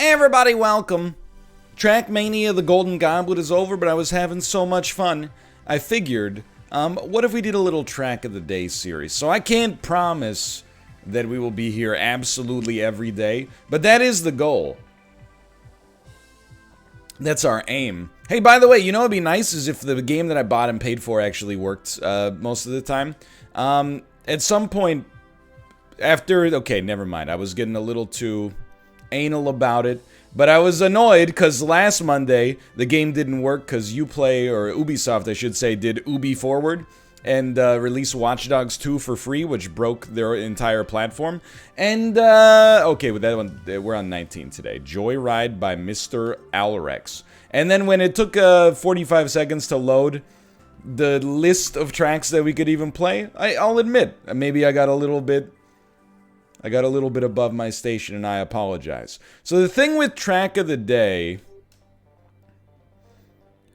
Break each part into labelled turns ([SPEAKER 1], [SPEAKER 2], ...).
[SPEAKER 1] Hey everybody, welcome! Trackmania, the Golden Goblet is over, but I was having so much fun, I figured, what if we did a little Track of the Day series? So I can't promise that we will be here absolutely every day, but that is the goal. That's our aim. Hey, by the way, you know what'd be nice is if the game that I bought and paid for actually worked most of the time. At some point, after... Okay, never mind. I was getting a little too anal about it. But I was annoyed because last Monday, the game didn't work because Uplay, or Ubisoft, I should say, did Ubi Forward and released Watch Dogs 2 for free, which broke their entire platform. And, okay, with that one, we're on 19 today. Joyride by Mr. Alrex. And then when it took 45 seconds to load the list of tracks that we could even play, I'll admit, maybe I got a little bit above my station, and I apologize. So the thing with Track of the Day,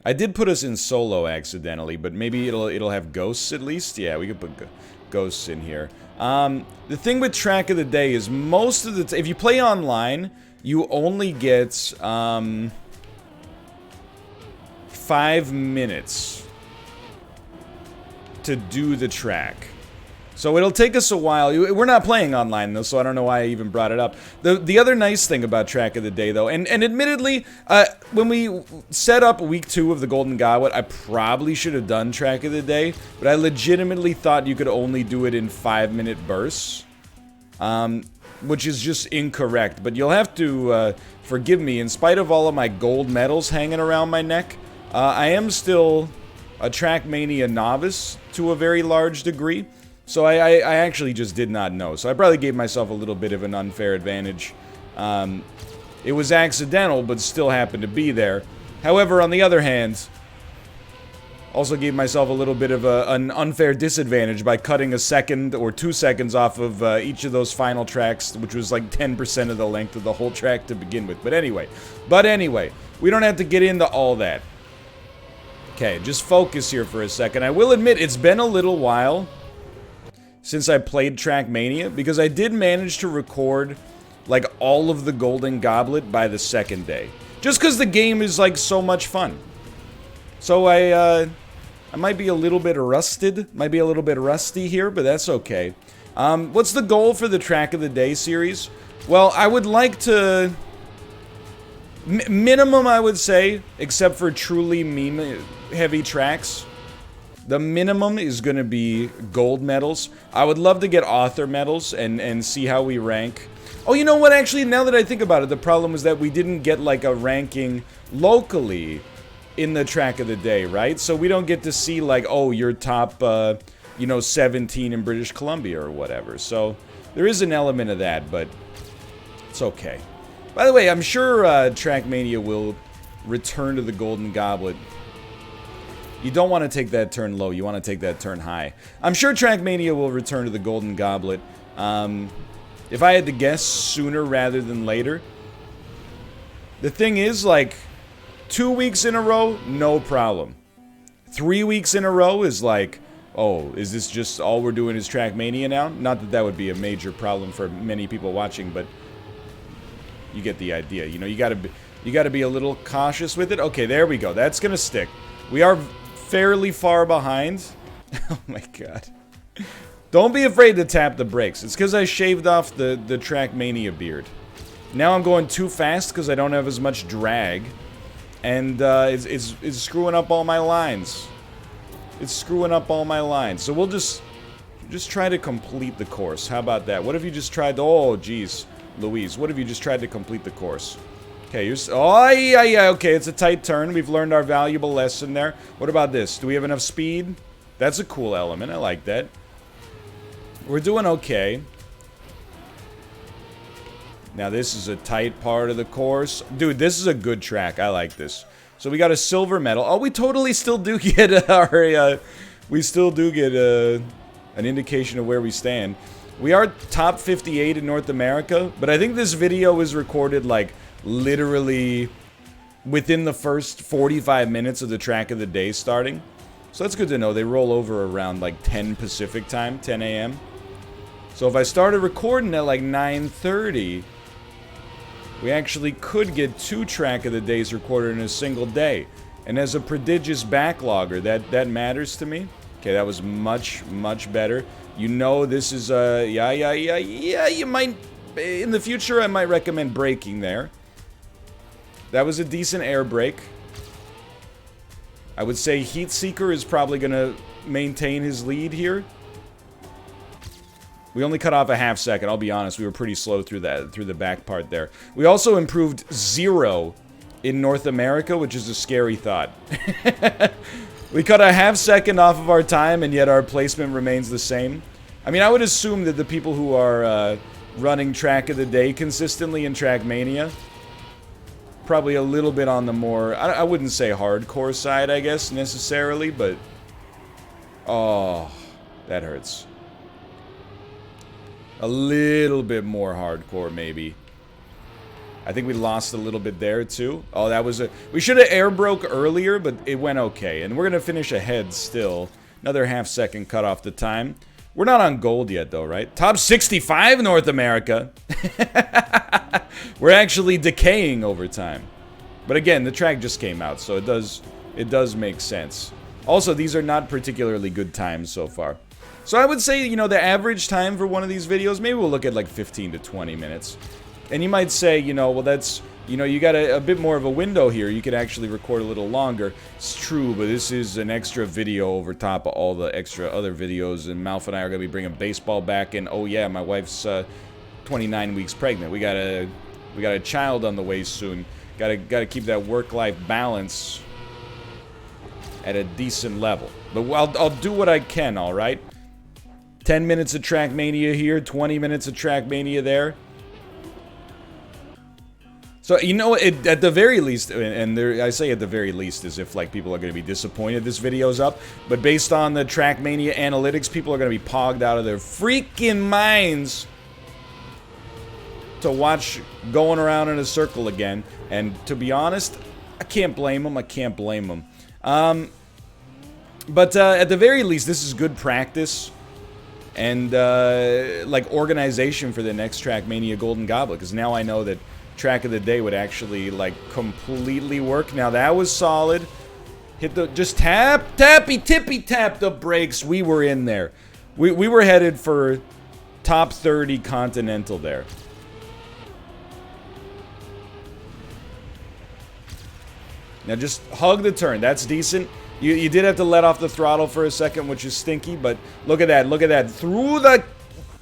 [SPEAKER 1] I did put us in solo accidentally, but maybe it'll have ghosts at least. Yeah, we could put ghosts in here. The thing with Track of the Day is most of the if you play online, you only get 5 minutes to do the track. So it'll take us a while. We're not playing online, though, so I don't know why I even brought it up. The other nice thing about Track of the Day, though, and admittedly, when we set up week 2 of the Golden Goblet, I probably should have done Track of the Day, but I legitimately thought you could only do it in 5-minute bursts, which is just incorrect. But you'll have to forgive me. In spite of all of my gold medals hanging around my neck, I am still a Trackmania novice to a very large degree. So I actually just did not know. So I probably gave myself a little bit of an unfair advantage. It was accidental, but still happened to be there. However, on the other hand, also gave myself a little bit of an unfair disadvantage by cutting a second or 2 seconds off of each of those final tracks, which was like 10% of the length of the whole track to begin with. But anyway, we don't have to get into all that. Okay, just focus here for a second. I will admit, it's been a little while since I played Trackmania, because I did manage to record, like, all of the Golden Goblet by the second day. Just because the game is, like, so much fun. So I might be a little bit rusty here, but that's okay. What's the goal for the Track of the Day series? Well, I would like to... minimum, I would say, except for truly meme-heavy tracks, the minimum is going to be gold medals. I would love to get author medals and see how we rank. Oh, you know what? Actually, now that I think about it, the problem was that we didn't get, like, a ranking locally in the Track of the Day, right? So we don't get to see, like, oh, you're top, 17 in British Columbia or whatever. So there is an element of that, but it's okay. By the way, I'm sure Trackmania will return to the Golden Goblet. You don't want to take that turn low, you want to take that turn high. I'm sure Trackmania will return to the Golden Goblet. If I had to guess, sooner rather than later. The thing is, like, 2 weeks in a row, no problem. 3 weeks in a row is like, oh, is this just all we're doing is Trackmania now? Not that that would be a major problem for many people watching, but you get the idea. You know, you gotta be a little cautious with it. Okay, there we go. That's gonna stick. We are fairly far behind. Oh my god. Don't be afraid to tap the brakes. It's because I shaved off the Trackmania beard. Now I'm going too fast because I don't have as much drag. And it's screwing up all my lines. It's screwing up all my lines. So we'll just try to complete the course. How about that? What if you just tried to... Oh, geez. Louise, what if you just tried to complete the course? Okay, oh, yeah, okay, it's a tight turn. We've learned our valuable lesson there. What about this? Do we have enough speed? That's a cool element. I like that. We're doing okay. Now, this is a tight part of the course. Dude, this is a good track. I like this. So we got a silver medal. Oh, we totally still do get our... we still do get an indication of where we stand. We are top 58 in North America, but I think this video was recorded, like, literally within the first 45 minutes of the Track of the Day starting. So that's good to know. They roll over around, like, 10 Pacific time, 10 a.m. So if I started recording at, like, 9:30, we actually could get 2 track of the days recorded in a single day. And as a prodigious backlogger, that matters to me. Okay, that was much, much better. You know this is, yeah, you might, in the future, I might recommend braking there. That was a decent air brake. I would say Heat Seeker is probably going to maintain his lead here. We only cut off a half second, I'll be honest. We were pretty slow through the back part there. We also improved 0 in North America, which is a scary thought. We cut a half second off of our time, and yet our placement remains the same. I mean, I would assume that the people who are running track of the day consistently in Trackmania, probably a little bit on the more, I wouldn't say hardcore side, I guess, necessarily, but... Oh, that hurts. A little bit more hardcore, maybe. I think we lost a little bit there, too. Oh, that was a... We should have air broke earlier, but it went okay. And we're going to finish ahead still. Another half second cut off the time. We're not on gold yet, though, right? Top 65 North America. We're actually decaying over time. But again, the track just came out, so it does make sense. Also, these are not particularly good times so far. So I would say, you know, the average time for one of these videos, maybe we'll look at like 15 to 20 minutes. And you might say, you know, well, that's, you know, you got a bit more of a window here. You could actually record a little longer. It's true, but this is an extra video over top of all the extra other videos. And Malf and I are going to be bringing baseball back. And, oh, yeah, my wife's 29 weeks pregnant. We got a child on the way soon. Got to keep that work-life balance at a decent level. But I'll do what I can, all right? 10 minutes of Trackmania here, 20 minutes of Trackmania there. So, you know, at the very least, and I say at the very least as if, like, people are going to be disappointed this video's up, but based on the Trackmania analytics, people are going to be pogged out of their freaking minds to watch going around in a circle again. And to be honest, I can't blame them. I can't blame them. But at the very least, this is good practice and, like, organization for the next Trackmania Golden Goblet, because now I know that track of the day would actually, like, completely work. Now that was solid. Hit the, just tippy tap the brakes. We were in there. We were headed for top 30 Continental there. Now just hug the turn. That's decent. You did have to let off the throttle for a second, which is stinky, but look at that. Look at that. Through the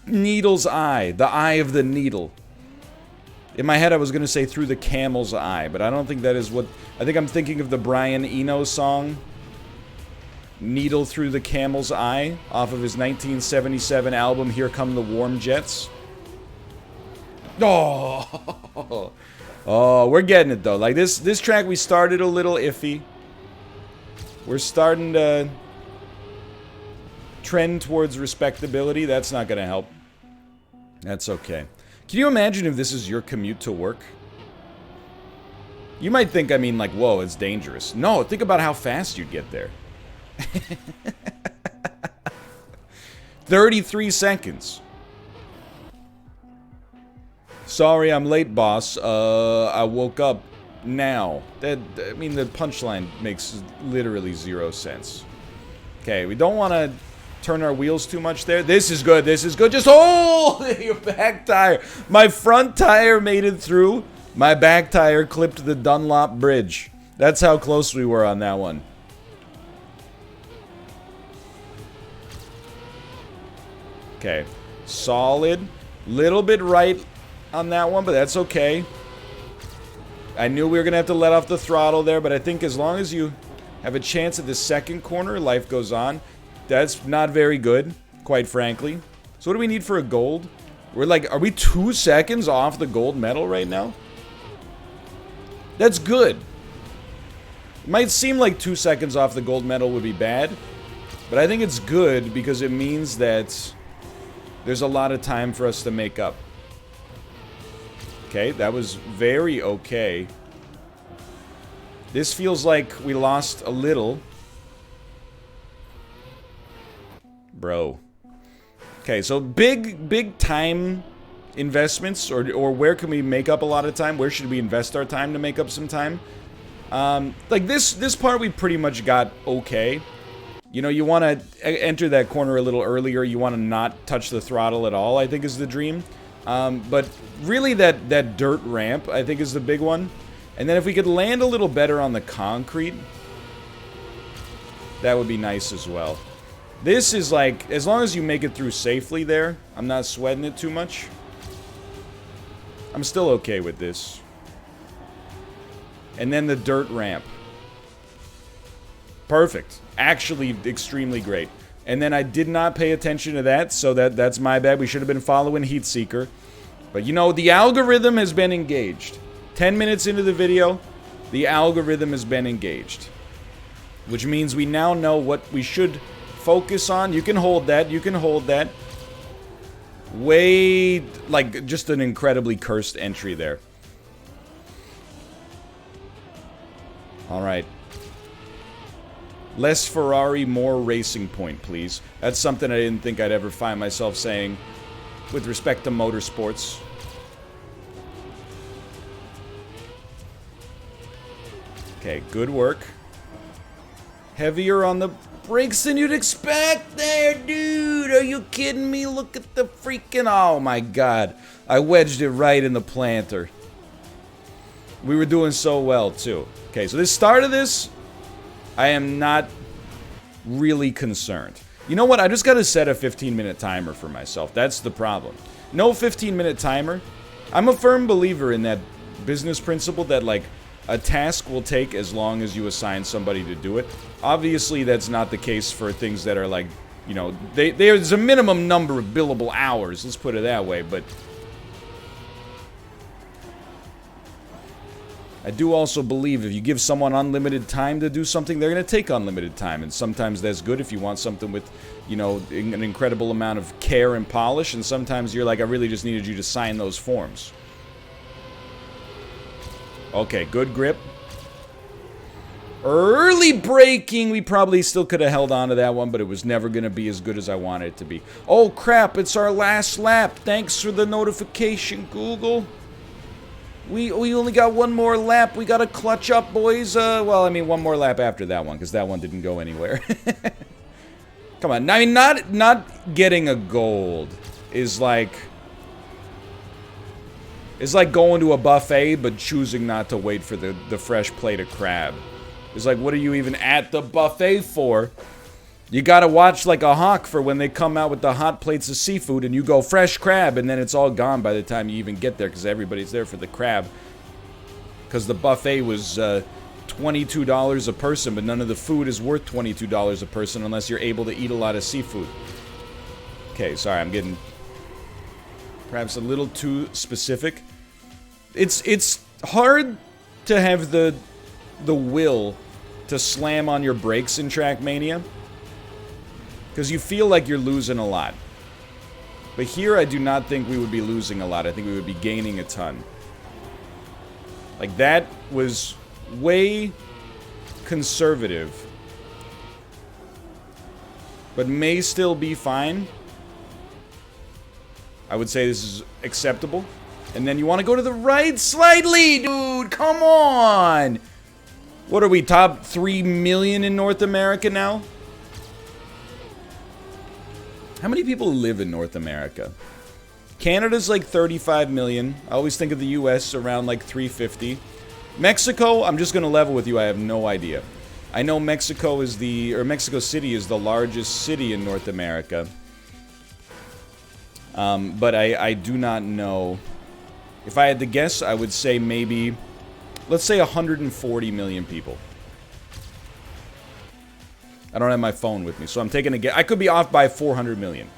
[SPEAKER 1] needle's eye. The eye of the needle. In my head, I was going to say through the camel's eye, but I don't think that is what... I think I'm thinking of the Brian Eno song, Needle Through the Camel's Eye, off of his 1977 album, Here Come the Warm Jets. Oh, oh, we're getting it, though. Like, this track, we started a little iffy. We're starting to trend towards respectability. That's not going to help. That's okay. Can you imagine if this is your commute to work? You might think, I mean, like, whoa, it's dangerous. No, think about how fast you'd get there. 33 seconds. Sorry, I'm late, boss. I woke up now. I mean, the punchline makes literally 0 sense. Okay, we don't want to turn our wheels too much there. This is good. This is good. Just hold your back tire. My front tire made it through. My back tire clipped the Dunlop bridge. That's how close we were on that one. Okay. Solid. Little bit right on that one, but that's okay. I knew we were going to have to let off the throttle there, but I think as long as you have a chance at the second corner, life goes on. That's not very good, quite frankly. So what do we need for a gold? We're like, are we 2 seconds off the gold medal right now? That's good. It might seem like 2 seconds off the gold medal would be bad, but I think it's good because it means that there's a lot of time for us to make up. Okay, that was very okay. This feels like we lost a little. Bro. Okay, so big time investments, or where can we make up a lot of time? Where should we invest our time to make up some time? Like this part we pretty much got okay. You know, you want to enter that corner a little earlier. You want to not touch the throttle at all, I think is the dream. But really that dirt ramp, I think, is the big one. And then if we could land a little better on the concrete, that would be nice as well. This is like, as long as you make it through safely there, I'm not sweating it too much. I'm still okay with this. And then the dirt ramp. Perfect. Actually, extremely great. And then I did not pay attention to that, so that's my bad. We should have been following Heatseeker. But you know, the algorithm has been engaged. 10 minutes into the video, the algorithm has been engaged. Which means we now know what we should focus on. You can hold that. You can hold that. Way, like, just an incredibly cursed entry there. Alright. Less Ferrari, more Racing Point, please. That's something I didn't think I'd ever find myself saying with respect to motorsports. Okay, good work. Heavier on the brakes than you'd expect there, dude. Are you kidding me? Look at the freaking... Oh, my God. I wedged it right in the planter. We were doing so well, too. Okay, so the start of this... I am not really concerned. You know what? I just gotta set a 15-minute timer for myself. That's the problem. No 15-minute timer. I'm a firm believer in that business principle that, like, a task will take as long as you assign somebody to do it. Obviously, that's not the case for things that are, like, you know, there's a minimum number of billable hours. Let's put it that way, but... I do also believe if you give someone unlimited time to do something, they're going to take unlimited time. And sometimes that's good if you want something with, you know, an incredible amount of care and polish. And sometimes you're like, I really just needed you to sign those forms. Okay, good grip. Early braking. We probably still could have held on to that one, but it was never going to be as good as I wanted it to be. Oh, crap. It's our last lap. Thanks for the notification, Google. We only got one more lap. We gotta clutch up, boys. Well, I mean, one more lap after that one, because that one didn't go anywhere. Come on. I mean, not getting a gold is like... It's like going to a buffet, but choosing not to wait for the fresh plate of crab. It's like, what are you even at the buffet for? You gotta watch like a hawk for when they come out with the hot plates of seafood and you go fresh crab and then it's all gone by the time you even get there because everybody's there for the crab. Because the buffet was $22 a person, but none of the food is worth $22 a person unless you're able to eat a lot of seafood. Okay, sorry, I'm getting perhaps a little too specific. It's hard to have the will to slam on your brakes in Trackmania. Because you feel like you're losing a lot. But here, I do not think we would be losing a lot. I think we would be gaining a ton. Like, that was way conservative. But may still be fine. I would say this is acceptable. And then you want to go to the right slightly, dude! Come on! What are we, top 3 million in North America now? How many people live in North America? Canada's like 35 million. I always think of the US around like 350. Mexico, I'm just going to level with you. I have no idea. I know Mexico is Mexico City is the largest city in North America. But I do not know. If I had to guess, I would say maybe, let's say 140 million people. I don't have my phone with me, so I'm taking a guess. I could be off by 400 million.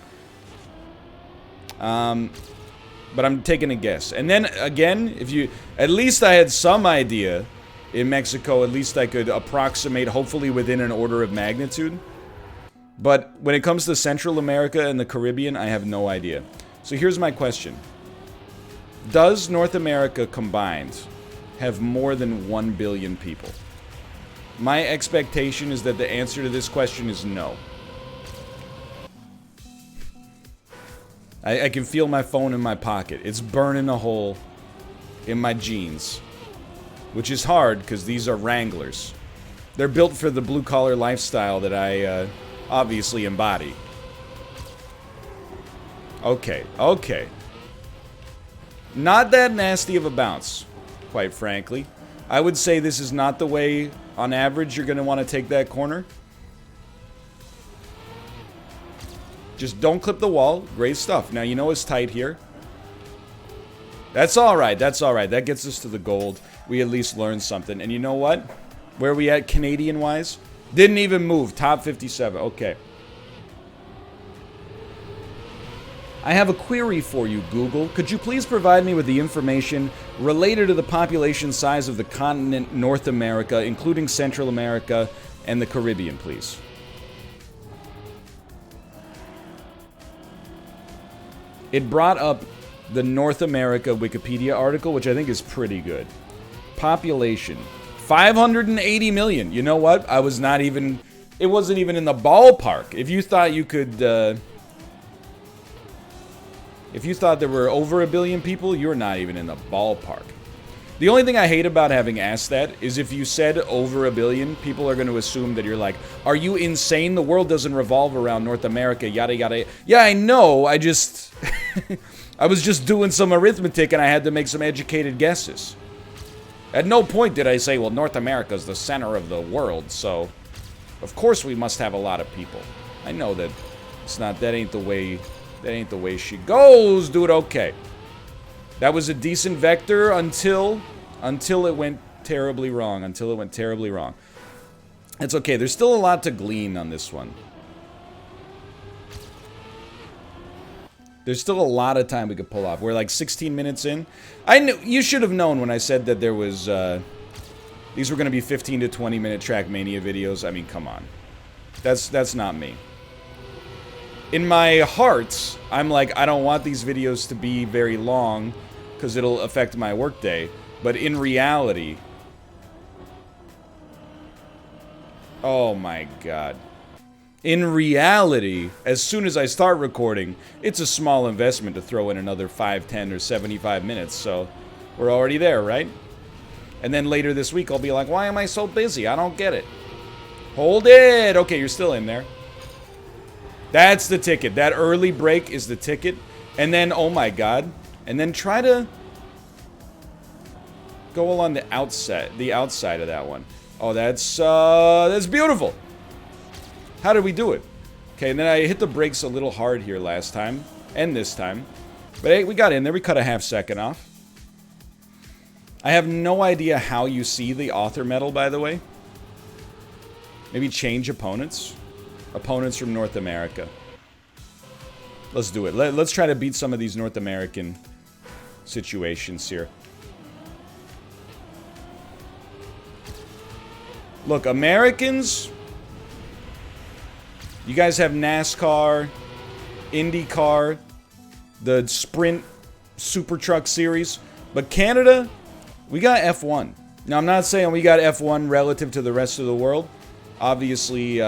[SPEAKER 1] But I'm taking a guess. And then, again, if you... At least I had some idea in Mexico. At least I could approximate, hopefully within an order of magnitude. But when it comes to Central America and the Caribbean, I have no idea. So here's my question. Does North America combined have more than 1 billion people? My expectation is that the answer to this question is no. I can feel my phone in my pocket. It's burning a hole in my jeans. Which is hard, because these are Wranglers. They're built for the blue-collar lifestyle that I obviously embody. Okay, okay. Not that nasty of a bounce, quite frankly. I would say this is not the way, on average, you're going to want to take that corner. Just don't clip the wall. Great stuff. Now, you know it's tight here. That's alright, that's alright. That gets us to the gold. We at least learned something. And you know what? Where are we at Canadian-wise? Didn't even move. Top 57. Okay. I have a query for you, Google. Could you please provide me with the information related to the population size of the continent North America, including Central America and the Caribbean, please? It brought up the North America Wikipedia article, which I think is pretty good. Population. 580 million. You know what? I was not even... It wasn't even in the ballpark. If you thought you could... if you thought there were over a billion people, you're not even in the ballpark. The only thing I hate about having asked that is if you said over a billion, people are going to assume that you're like, are you insane? The world doesn't revolve around North America, yada yada. Yeah, I know. I just... I was just doing some arithmetic and I had to make some educated guesses. At no point did I say, well, North America is the center of the world, so of course we must have a lot of people. I know that it's not, that ain't the way she goes, dude. Okay. That was a decent vector until it went terribly wrong. Until it went terribly wrong. It's okay. There's still a lot to glean on this one. There's still a lot of time we could pull off. We're like 16 minutes in. I knew you should have known when I said that there was these were going to be 15 to 20 minute Trackmania videos. I mean, come on. That's not me. In my heart, I'm like, I don't want these videos to be very long because it'll affect my workday. But in reality, oh my god. In reality, as soon as I start recording, it's a small investment to throw in another 5, 10, or 75 minutes, so we're already there, right? And then later this week, I'll be like, why am I so busy? I don't get it. Hold it! Okay, you're still in there. That's the ticket. That early break is the ticket. And then, oh my god. And then try to go along the outside of that one. Oh, that's beautiful. How did we do it? Okay, and then I hit the brakes a little hard here last time. And this time. But hey, we got in there. We cut a half second off. I have no idea how you see the author medal, by the way. Maybe change opponents. Opponents from North America. Let's do it. Let's try to beat some of these North American situations here. Look, Americans... You guys have NASCAR, IndyCar, the Sprint Super Truck Series. But Canada, we got F1. Now, I'm not saying we got F1 relative to the rest of the world. Obviously,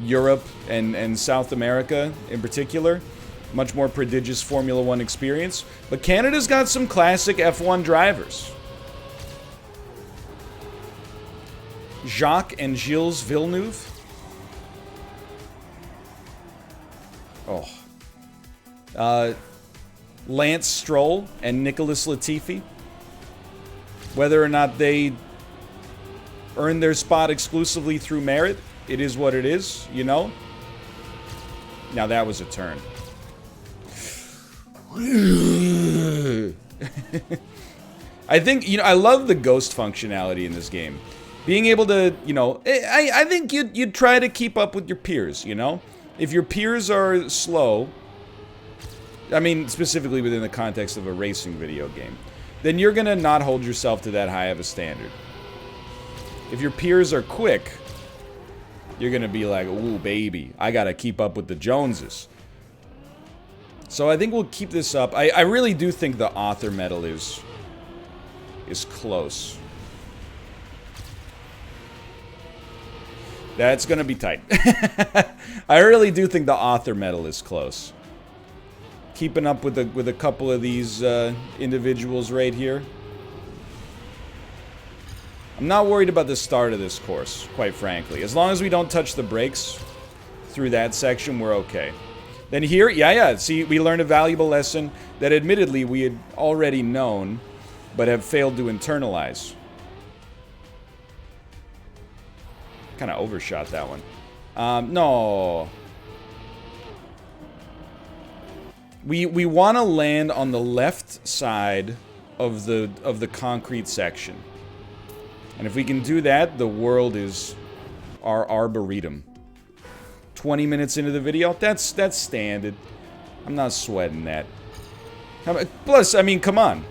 [SPEAKER 1] Europe and South America in particular. Much more prodigious Formula 1 experience. But Canada's got some classic F1 drivers. Jacques and Gilles Villeneuve. Oh. Lance Stroll and Nicholas Latifi. Whether or not they earn their spot exclusively through merit, it is what it is, you know? Now that was a turn. I think, you know, I love the ghost functionality in this game. Being able to, you know, I think you'd try to keep up with your peers, you know? If your peers are slow, I mean, specifically within the context of a racing video game, then you're gonna not hold yourself to that high of a standard. If your peers are quick, you're gonna be like, ooh, baby, I gotta keep up with the Joneses. So I think we'll keep this up. I really do think the author medal is close. That's gonna be tight. I really do think the author medal is close. Keeping up with a couple of these individuals right here. I'm not worried about the start of this course, quite frankly. As long as we don't touch the brakes through that section, we're okay. Then here, yeah, see, we learned a valuable lesson that admittedly we had already known, but have failed to internalize. Kind of overshot that one. No. We want to land on the left side of the concrete section. And if we can do that, the world is our arboretum. 20 minutes into the video, that's standard. I'm not sweating that. Plus, I mean, come on.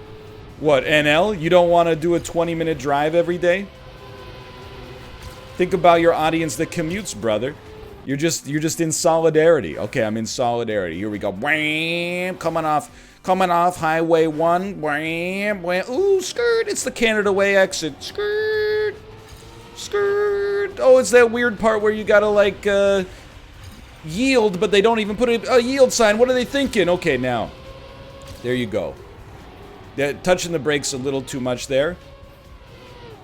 [SPEAKER 1] What, NL? You don't want to do a 20-minute drive every day? Think about your audience that commutes, brother. You're just in solidarity. Okay, I'm in solidarity. Here we go. Wham! Coming off Highway 1. Wham! Wham! Ooh, skirt! It's the Canada Way exit. Skirt! Skirt! Oh, it's that weird part where you gotta, like, yield, but they don't even put a yield sign. What are they thinking? Okay, now. There you go. Touching the brakes a little too much there.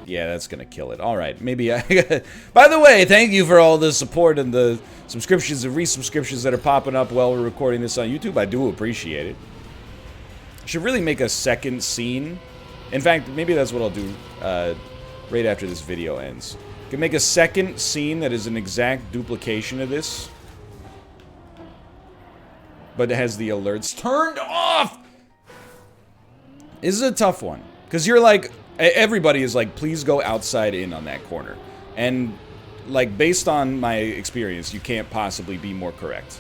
[SPEAKER 1] Yeah, that's gonna kill it. Alright, maybe I... By the way, thank you for all the support and the subscriptions and resubscriptions that are popping up while we're recording this on YouTube. I do appreciate it. I should really make a second scene. In fact, maybe that's what I'll do right after this video ends. I can make a second scene that is an exact duplication of this. But it has the alerts turned off! This is a tough one. Because you're like... Everybody is like, please go outside in on that corner. And, like, based on my experience, you can't possibly be more correct.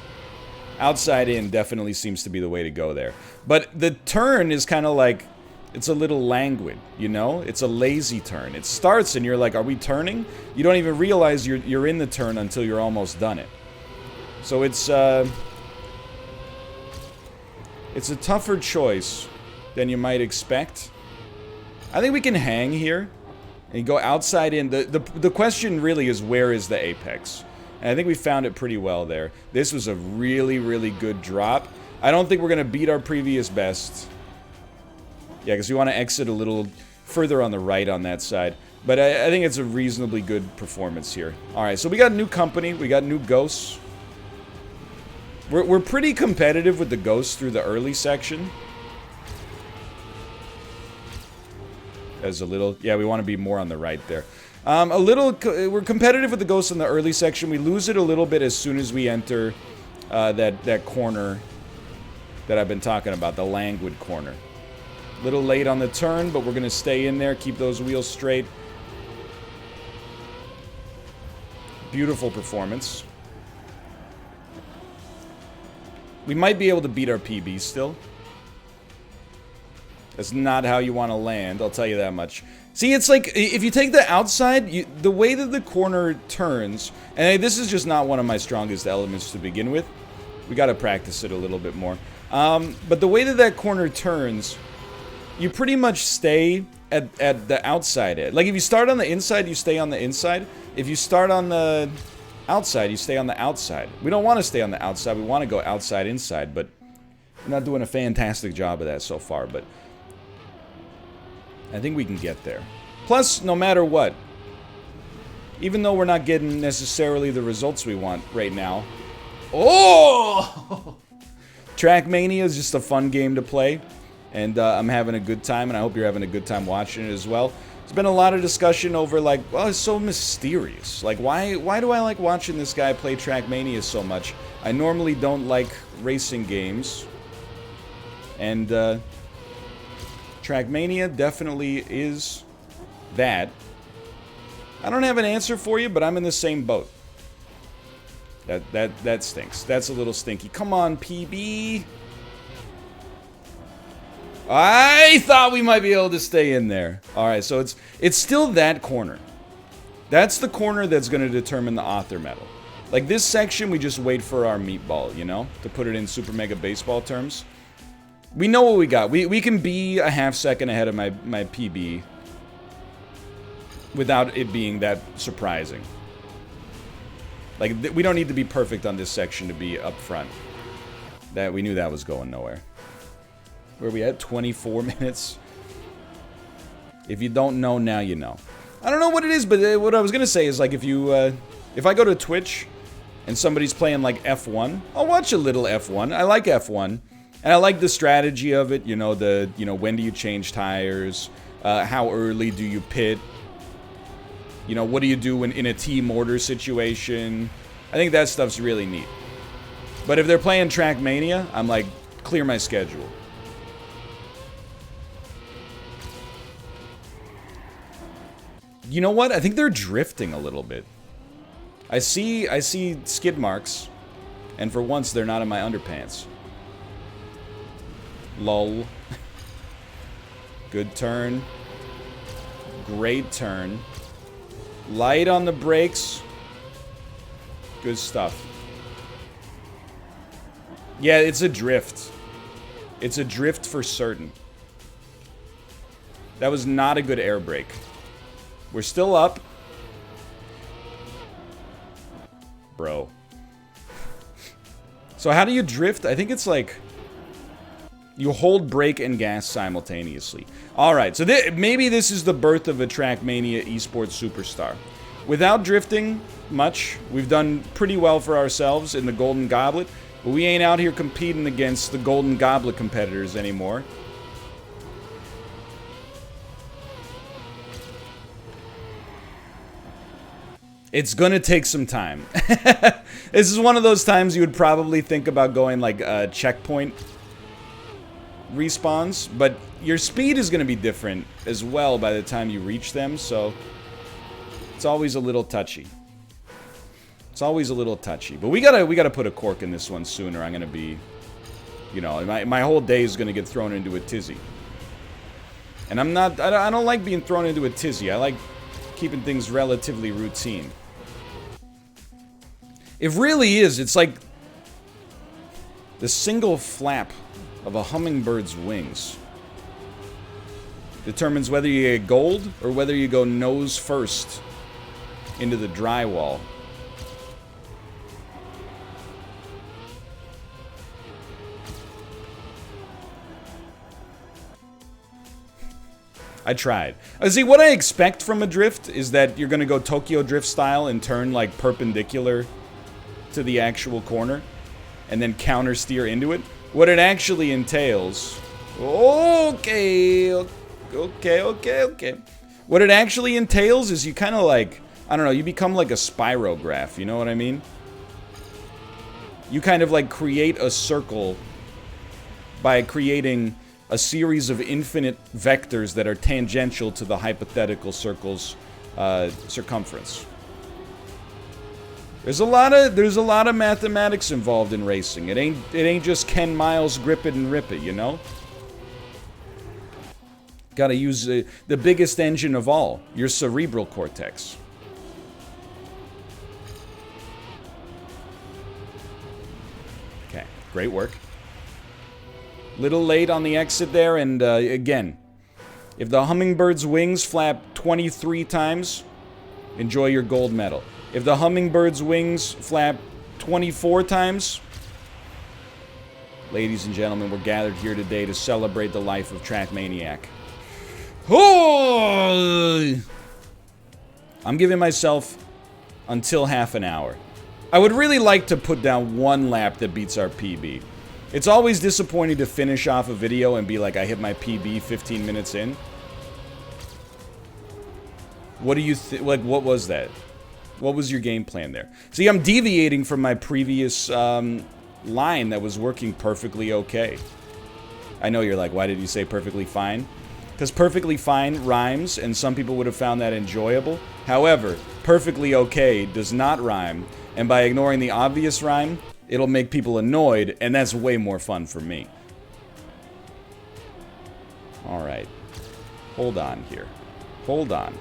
[SPEAKER 1] Outside in definitely seems to be the way to go there. But the turn is kind of like, it's a little languid, you know? It's a lazy turn. It starts and you're like, are we turning? You don't even realize you're in the turn until you're almost done it. So it's a tougher choice than you might expect. I think we can hang here and go outside in. The question really is, where is the apex? And I think we found it pretty well there. This was a really, really good drop. I don't think we're going to beat our previous best. Yeah, because we want to exit a little further on the right on that side. But I think it's a reasonably good performance here. Alright, so we got new company. We got new ghosts. We're pretty competitive with the ghosts through the early section. As a little, yeah, we want to be more on the right there. We're competitive with the ghosts in the early section. We lose it a little bit as soon as we enter that corner that I've been talking about, the languid corner. A little late on the turn, but we're going to stay in there, keep those wheels straight. Beautiful performance. We might be able to beat our PB still. That's not how you want to land, I'll tell you that much. See, it's like, if you take the outside, the way that the corner turns, and this is just not one of my strongest elements to begin with. We gotta practice it a little bit more. But the way that that corner turns, you pretty much stay at the outside edge. Like, if you start on the inside, you stay on the inside. If you start on the outside, you stay on the outside. We don't want to stay on the outside, we want to go outside, inside, but we're not doing a fantastic job of that so far, but... I think we can get there. Plus, no matter what, even though we're not getting necessarily the results we want right now... Oh! Trackmania is just a fun game to play, and I'm having a good time, and I hope you're having a good time watching it as well. There's been a lot of discussion over, like, well, it's so mysterious. Like, why do I like watching this guy play Trackmania so much? I normally don't like racing games, and Trackmania definitely is that. I don't have an answer for you, but I'm in the same boat. That stinks. That's a little stinky. Come on, PB. I thought we might be able to stay in there. Alright, so it's still that corner. That's the corner that's going to determine the author medal. Like, this section, we just wait for our meatball, you know? To put it in Super Mega Baseball terms. We know what we got. We can be a half second ahead of my PB without it being that surprising. Like, we don't need to be perfect on this section to be up front. That we knew that was going nowhere. Where are we at? 24 minutes? If you don't know, now you know. I don't know what it is, but what I was gonna say is, like, if you, if I go to Twitch and somebody's playing, like, F1, I'll watch a little F1. I like F1. And I like the strategy of it, you know, when do you change tires? How early do you pit? You know, what do you do when in a team order situation? I think that stuff's really neat. But if they're playing Trackmania, I'm like, clear my schedule. You know what? I think they're drifting a little bit. I see skid marks, and for once they're not in my underpants. Lol. Good turn. Great turn. Light on the brakes. Good stuff. Yeah, it's a drift. It's a drift for certain. That was not a good air brake. We're still up. Bro. So how do you drift? I think it's like you hold brake and gas simultaneously. Alright, so maybe this is the birth of a Trackmania esports superstar. Without drifting much, we've done pretty well for ourselves in the Golden Goblet, but we ain't out here competing against the Golden Goblet competitors anymore. It's gonna take some time. This is one of those times you would probably think about going like checkpoint respawns, but your speed is gonna be different as well by the time you reach them, so it's always a little touchy. It's always a little touchy, but we gotta put a cork in this one sooner. I'm gonna be, you know, my whole day is gonna get thrown into a tizzy, and I don't like being thrown into a tizzy. I like keeping things relatively routine. It really is. It's like the single flap of a hummingbird's wings determines whether you get gold or whether you go nose first into the drywall. I tried. See, what I expect from a drift is that you're gonna go Tokyo Drift style and turn like perpendicular to the actual corner and then counter steer into it. What it actually entails... Okay. What it actually entails is you kind of like... I don't know, you become like a spirograph, you know what I mean? You kind of like create a circle by creating a series of infinite vectors that are tangential to the hypothetical circle's circumference. There's a lot of mathematics involved in racing. It ain't just Ken Miles grip it and rip it, you know? Gotta use the biggest engine of all, your cerebral cortex. Okay, great work. Little late on the exit there, and again, if the hummingbird's wings flap 23 times, enjoy your gold medal. If the hummingbird's wings flap 24 times, ladies and gentlemen, we're gathered here today to celebrate the life of Trackmaniac. Oh! I'm giving myself until half an hour. I would really like to put down one lap that beats our PB. It's always disappointing to finish off a video and be like, I hit my PB 15 minutes in. What do you think? Like, what was that? What was your game plan there? See, I'm deviating from my previous line that was working perfectly okay. I know you're like, why did you say perfectly fine? Because perfectly fine rhymes, and some people would have found that enjoyable. However, perfectly okay does not rhyme, and by ignoring the obvious rhyme, it'll make people annoyed, and that's way more fun for me. Alright. Hold on here. Hold on.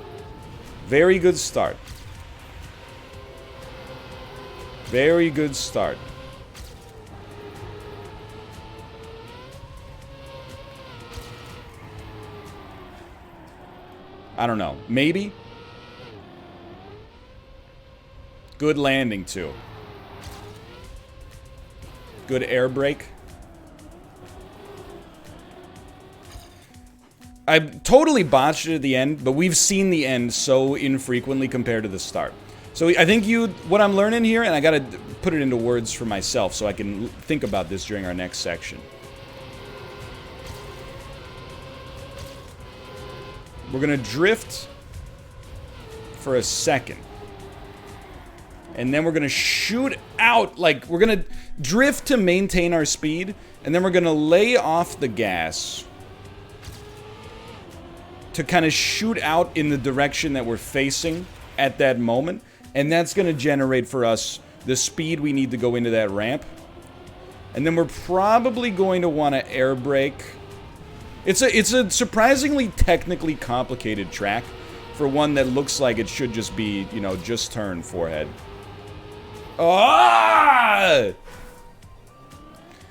[SPEAKER 1] Very good start. Very good start. I don't know. Maybe? Good landing, too. Good air brake. I totally botched it at the end, but we've seen the end so infrequently compared to the start. So I think what I'm learning here, and I gotta put it into words for myself so I can think about this during our next section. We're gonna drift for a second. And then we're gonna shoot out, like, we're gonna drift to maintain our speed, and then we're gonna lay off the gas to kind of shoot out in the direction that we're facing at that moment. And that's gonna generate for us the speed we need to go into that ramp. And then we're probably going to want to air brake. It's a surprisingly technically complicated track for one that looks like it should just be, you know, just turn forehead. Ah!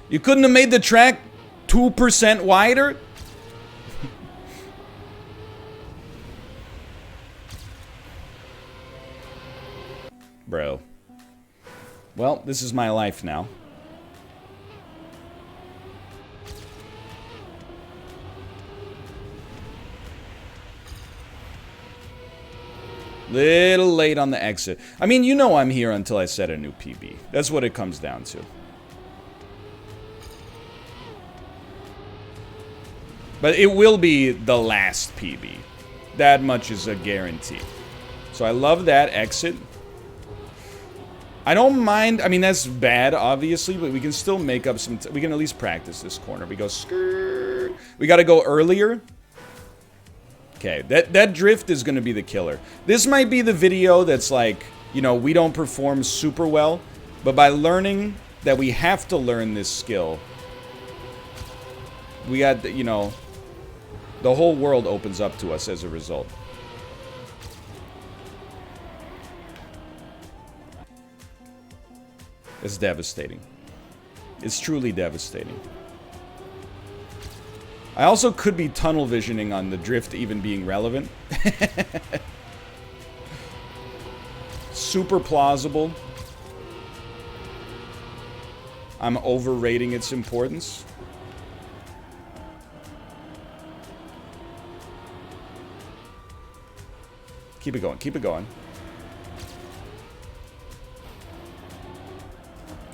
[SPEAKER 1] You couldn't have made the track 2% wider? Bro. Well, this is my life now. Little late on the exit. I mean, you know I'm here until I set a new PB. That's what it comes down to. But it will be the last PB. That much is a guarantee. So I love that exit. I don't mind. I mean, that's bad, obviously, but we can still make up some... we can at least practice this corner. We go skirt. We got to go earlier. Okay, that drift is going to be the killer. This might be the video that's like, you know, we don't perform super well, but by learning that we have to learn this skill, we got, you know, the whole world opens up to us as a result. It's devastating. It's truly devastating. I also could be tunnel visioning on the drift even being relevant. Super plausible. I'm overrating its importance. Keep it going, keep it going.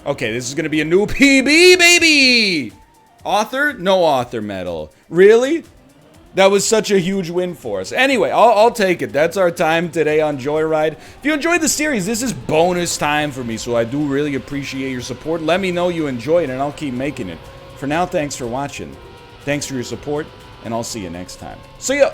[SPEAKER 1] Okay, this is gonna be a new PB, baby! Author? No author medal. Really? That was such a huge win for us. Anyway, I'll take it. That's our time today on Joyride. If you enjoyed the series, this is bonus time for me, so I do really appreciate your support. Let me know you enjoyed it, and I'll keep making it. For now, thanks for watching. Thanks for your support, and I'll see you next time. See ya!